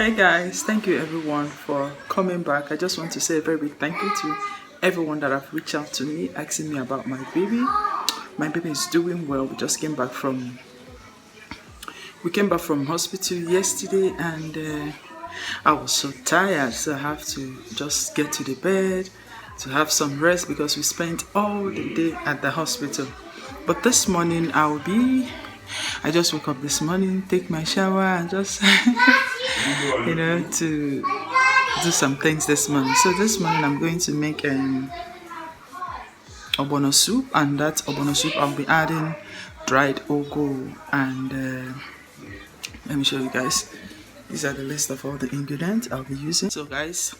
Hey guys, thank you everyone for coming back. I just want to say a very big thank you to everyone that have reached out to me asking me about my baby. My baby is doing well. We just came back from hospital yesterday, and I was so tired, so I have to just get to the bed to have some rest because we spent all the day at the hospital. But this morning I just woke up this morning, take my shower, and just to do some things this morning. So this morning I'm going to make ogbono soup, and that ogbono soup I'll be adding dried ugu, and let me show you guys. These are the list of all the ingredients I'll be using. So guys,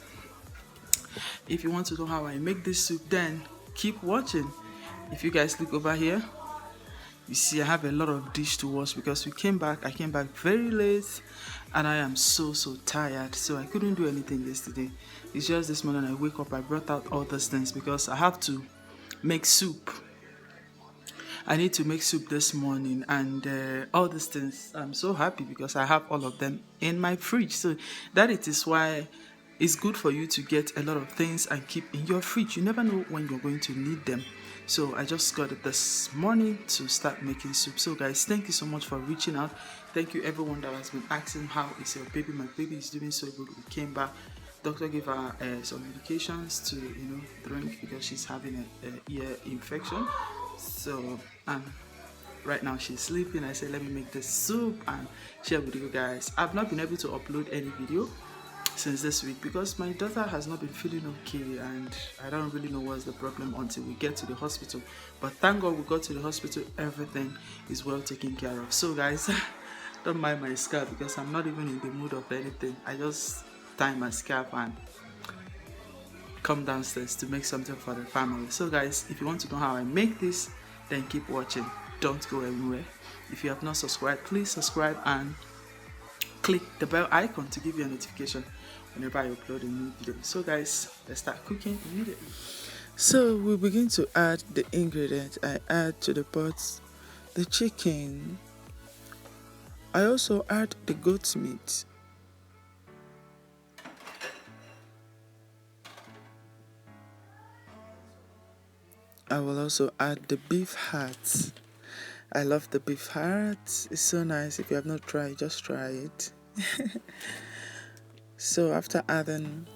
if you want to know how I make this soup, then keep watching. If you guys look over here, you see I have a lot of dish to wash because I came back very late, and I am so tired, so I couldn't do anything yesterday. It's just this morning I wake up, I brought out all those things because I have to make soup. I need to make soup this morning, and all these things, I'm so happy because I have all of them in my fridge. So that it is why it's good for you to get a lot of things and keep in your fridge. You never know when you're going to need them. So I just got it this morning to start making soup. So guys, thank you so much for reaching out. Thank you everyone that has been asking how is your baby. My baby is doing so good. We came back, doctor gave her some medications to drink because she's having an ear infection. So right now she's sleeping. I said let me make this soup and share with you guys. I've not been able to upload any video since this week because my daughter has not been feeling okay, and I don't really know what's the problem until we get to the hospital. But thank God we got to the hospital, everything is well taken care of. So guys, don't mind my scarf because I'm not even in the mood of anything. I just tie my scarf and come downstairs to make something for the family. So guys, if you want to know how I make this, then keep watching. Don't go anywhere. If you have not subscribed, please subscribe and click the bell icon to give you a notification whenever I upload a new video. So guys, let's start cooking immediately. So we begin to add the ingredients. I add to the pot the chicken. I also add the goat meat. I will also add the beef heart. I love the beef heart. It's so nice. If you have not tried, just try it. So after adding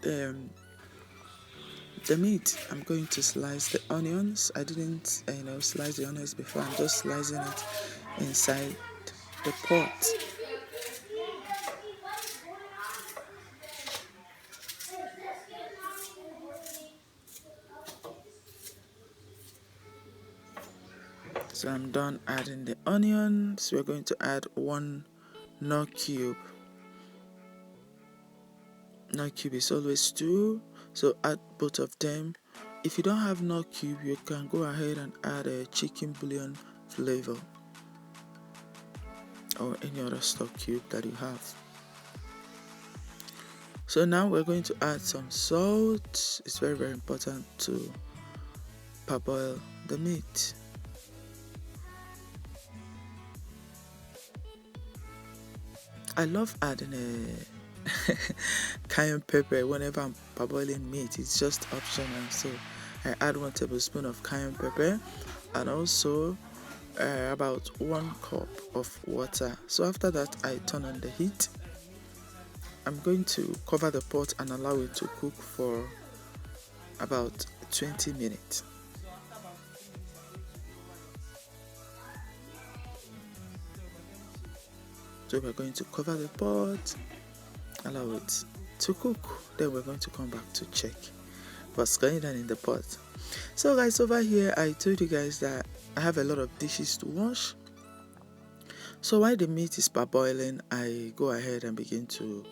the meat, I'm going to slice the onions. I didn't slice the onions before. I'm just slicing it inside the pot. So I'm done adding the onions. We're going to add one knorr cube. Knorr cube is always two, so add both of them. If you don't have knorr cube, you can go ahead and add a chicken bouillon flavor or any other stock cube that you have. So now we're going to add some salt. It's very important to parboil the meat. I love adding a cayenne pepper whenever I'm parboiling meat. It's just optional. So I add 1 tablespoon of cayenne pepper and also about 1 cup of water. So after that, I turn on the heat. I'm going to cover the pot and allow it to cook for about 20 minutes. So we're going to cover the pot, allow it to cook. Then we're going to come back to check what's going on in the pot. So guys, over here I told you guys that I have a lot of dishes to wash. So while the meat is parboiling, I go ahead and begin to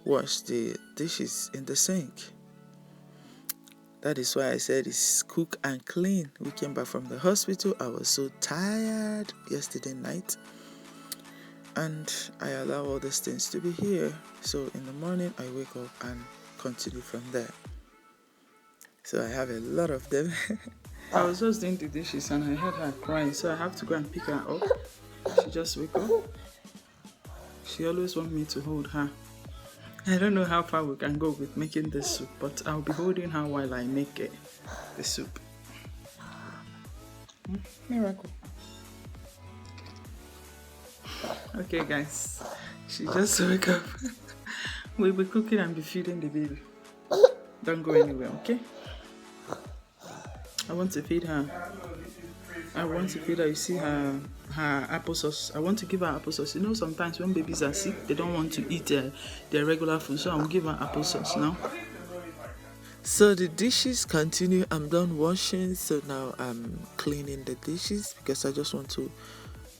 wash the dishes in the sink. That is why I said it's cook and clean. We came back from the hospital. I was so tired yesterday night, and I allow all these things to be here. So in the morning I wake up and continue from there. So I have a lot of them. I was just doing the dishes and I heard her crying, so I have to go and pick her up. She just woke up. She always wants me to hold her. I don't know how far we can go with making this soup, but I'll be holding her while I make the soup. Miracle. Okay, guys, she just woke up. We'll be cooking and be feeding the baby. Don't go anywhere, okay? I want to feed her. You see her applesauce. I want to give her applesauce. You know, sometimes when babies are sick, they don't want to eat their regular food, so I'll give her applesauce now. So the dishes continue. I'm done washing, so now I'm cleaning the dishes because I just want to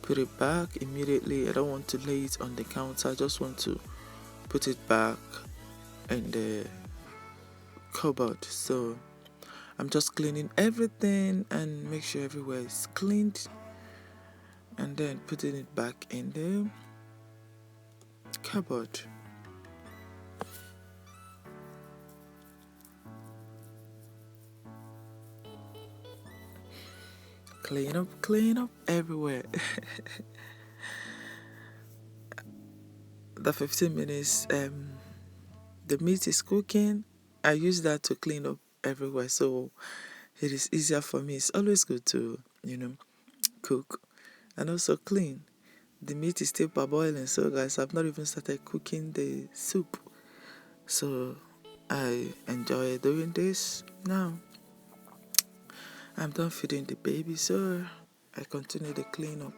put it back immediately. I don't want to lay it on the counter. I just want to put it back in the cupboard. So I'm just cleaning everything and make sure everywhere is cleaned, and then putting it back in the cupboard. Clean up everywhere. The 15 minutes the meat is cooking, I use that to clean up everywhere, so it is easier for me. It's always good to, cook and also clean. The meat is still parboiling, so guys, I've not even started cooking the soup. So I enjoy doing this. Now I'm done feeding the baby, so I continue the cleanup.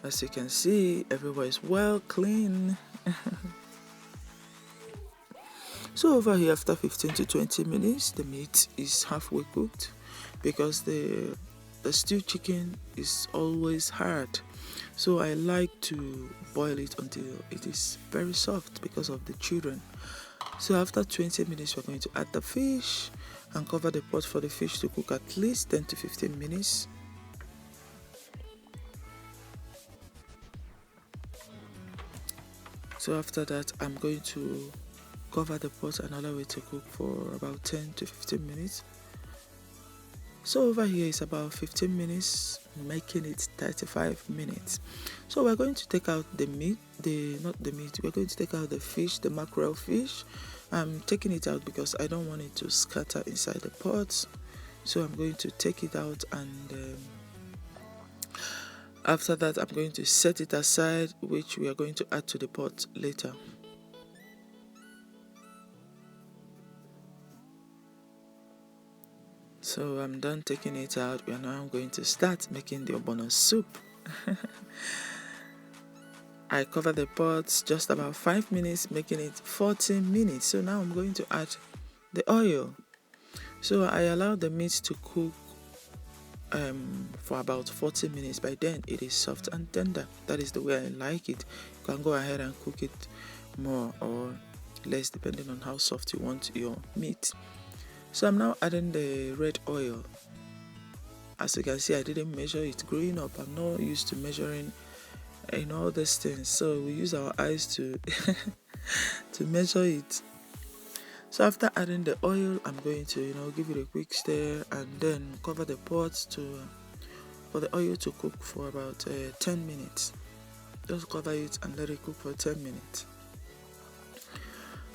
As you can see, everywhere is well clean. So over here, after 15 to 20 minutes, the meat is halfway cooked because the stewed chicken is always hard. So I like to boil it until it is very soft because of the children. So after 20 minutes, we're going to add the fish and cover the pot for the fish to cook at least 10 to 15 minutes. So after that, I'm going to cover the pot and allow it to cook for about 10 to 15 minutes. So over here is about 15 minutes, making it 35 minutes. So we're going to take out the meat, we're going to take out the fish, the mackerel fish. I'm taking it out because I don't want it to scatter inside the pot. So I'm going to take it out, and after that I'm going to set it aside, which we are going to add to the pot later. So I'm done taking it out. We are now going to start making the ogbono soup. I cover the pot just about 5 minutes, making it 14 minutes. So now I'm going to add the oil. So I allow the meat to cook for about 40 minutes. By then it is soft and tender. That is the way I like it. You can go ahead and cook it more or less depending on how soft you want your meat. So I'm now adding the red oil. As you can see, I didn't measure it growing up. I'm not used to measuring all these things, so we use our eyes to to measure it. So after adding the oil, I'm going to give it a quick stir and then cover the pot for the oil to cook for about 10 minutes. Just cover it and let it cook for 10 minutes.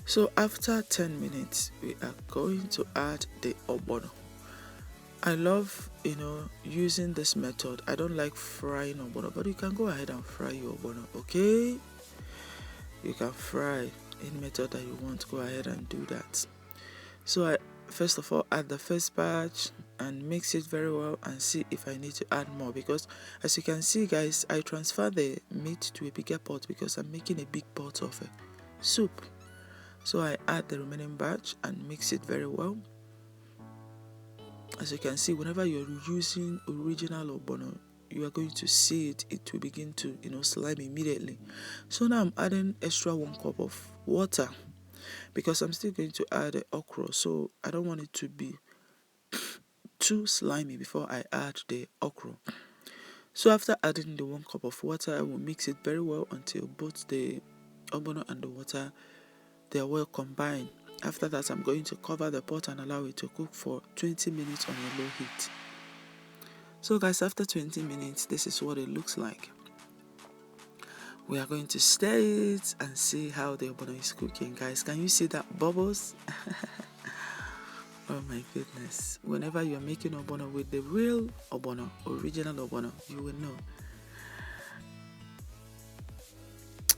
So after 10 minutes, we are going to add the ogbono. I love, using this method. I don't like frying ogbono, but you can go ahead and fry your ogbono, okay? You can fry any method that you want. Go ahead and do that. So I first of all add the first batch and mix it very well and see if I need to add more, because as you can see, guys, I transfer the meat to a bigger pot because I'm making a big pot of soup. So I add the remaining batch and mix it very well. As you can see, whenever you're using original ogbono, you are going to see it will begin to slime immediately. So now I'm adding extra 1 cup of water because I'm still going to add the okra, so I don't want it to be too slimy before I add the okra. So after adding the 1 cup of water, I will mix it very well until both the ogbono and the water, they are well combined. After that, I'm going to cover the pot and allow it to cook for 20 minutes on a low heat. So guys, after 20 minutes, this is what it looks like. We are going to stir it and see how the ogbono is cooking, guys. Can you see that bubbles? Oh my goodness. Whenever you are making ogbono with the real ogbono, original ogbono, you will know.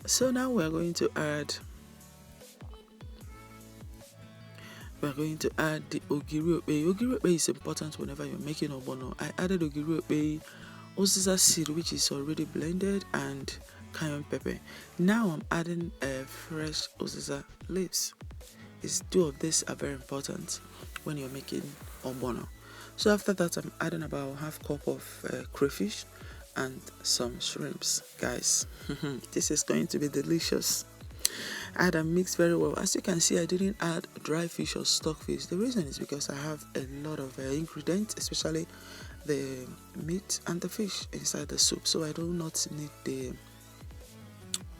So now we are going to add the ogiri okpei. Ogiri okpei is important whenever you're making ogbono. I added ogiri okpei, uziza seed, which is already blended, and cayenne pepper. Now I'm adding fresh uziza leaves. Two of these are very important when you're making ogbono. So after that, I'm adding about half cup of crayfish and some shrimps, guys. This is going to be delicious. Add and mix very well. As you can see, I didn't add dry fish or stock fish. The reason is because I have a lot of ingredients, especially the meat and the fish inside the soup, so I do not need the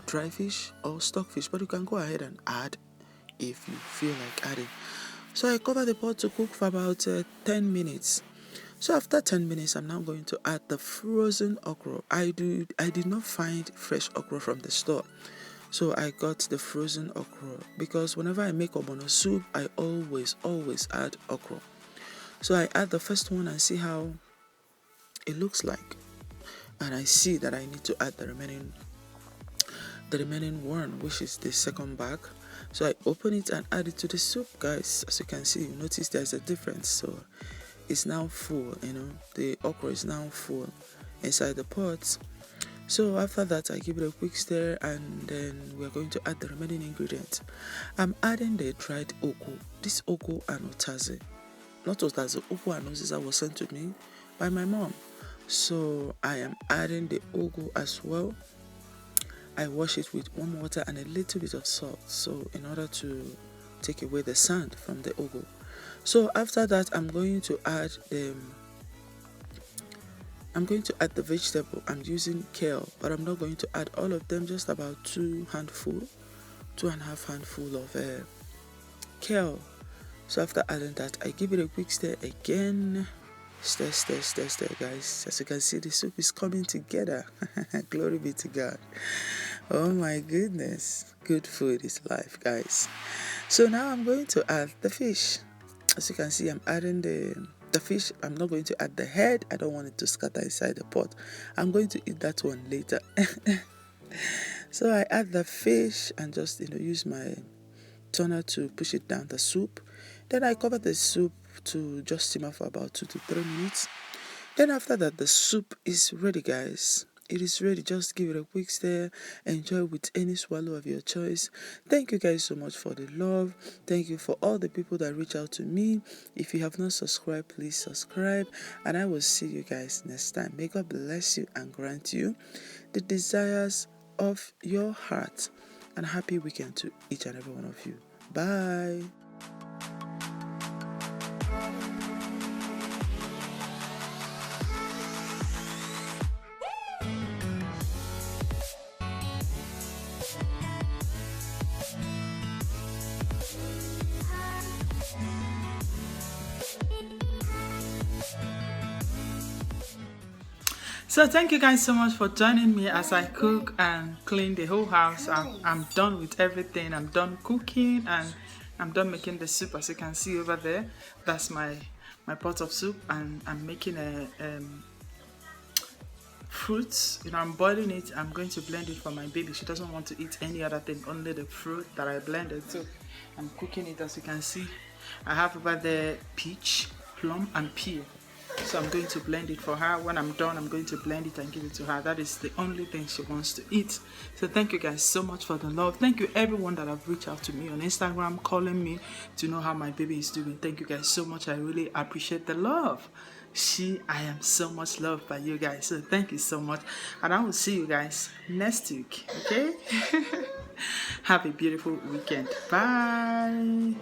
dry fish or stock fish, but you can go ahead and add if you feel like adding. So I cover the pot to cook for about 10 minutes. So after 10 minutes, I'm now going to add the frozen okra. I did not find fresh okra from the store, so I got the frozen okra, because whenever I make ogbono soup, I always add okra. So I add the first one and see how it looks like, and I see that I need to add the remaining one, which is the second bag. So I open it and add it to the soup, guys. As you can see, you notice there's a difference. So it's now full, the okra is now full inside the pot. So after that, I give it a quick stir, and then we're going to add the remaining ingredients. I'm adding the dried ugu. This ugu and otaze, not otaze, ugu and uziza was sent to me by my mom. So I am adding the ugu as well. I wash it with warm water and a little bit of salt, so in order to take away the sand from the ugu. So after that, I'm going to add the vegetable. I'm using kale, but I'm not going to add all of them, just about 2.5 handful of kale. So after adding that, I give it a quick stir again. Stir, guys. As you can see, the soup is coming together. Glory be to God. Oh my goodness. Good food is life, guys. So now I'm going to add the fish. As you can see, I'm adding the fish. I'm not going to add the head. I don't want it to scatter inside the pot. I'm going to eat that one later. So I add the fish and just use my turner to push it down the soup. Then I cover the soup to just simmer for about 2 to 3 minutes. Then after that, the soup is ready, guys. It is ready. Just give it a quick stir. Enjoy with any swallow of your choice. Thank you guys so much for the love. Thank you for all the people that reach out to me. If you have not subscribed, please subscribe, and I will see you guys next time. May God bless you and grant you the desires of your heart, and a happy weekend to each and every one of you. Bye. So thank you guys so much for joining me as I cook and clean the whole house. I'm done with everything. I'm done cooking and I'm done making the soup. As you can see over there, that's my pot of soup, and I'm making a fruits. I'm boiling it. I'm going to blend it for my baby. She doesn't want to eat any other thing, only the fruit that I blended. So I'm cooking it. As you can see, I have over there peach, plum, and pear. So I'm going to blend it for her. When I'm done, I'm going to blend it and give it to her. That is the only thing she wants to eat. So thank you guys so much for the love. Thank you everyone that have reached out to me on Instagram, calling me to know how my baby is doing. Thank you guys so much. I really appreciate the love. I am so much loved by you guys. So thank you so much. And I will see you guys next week. Okay? Have a beautiful weekend. Bye.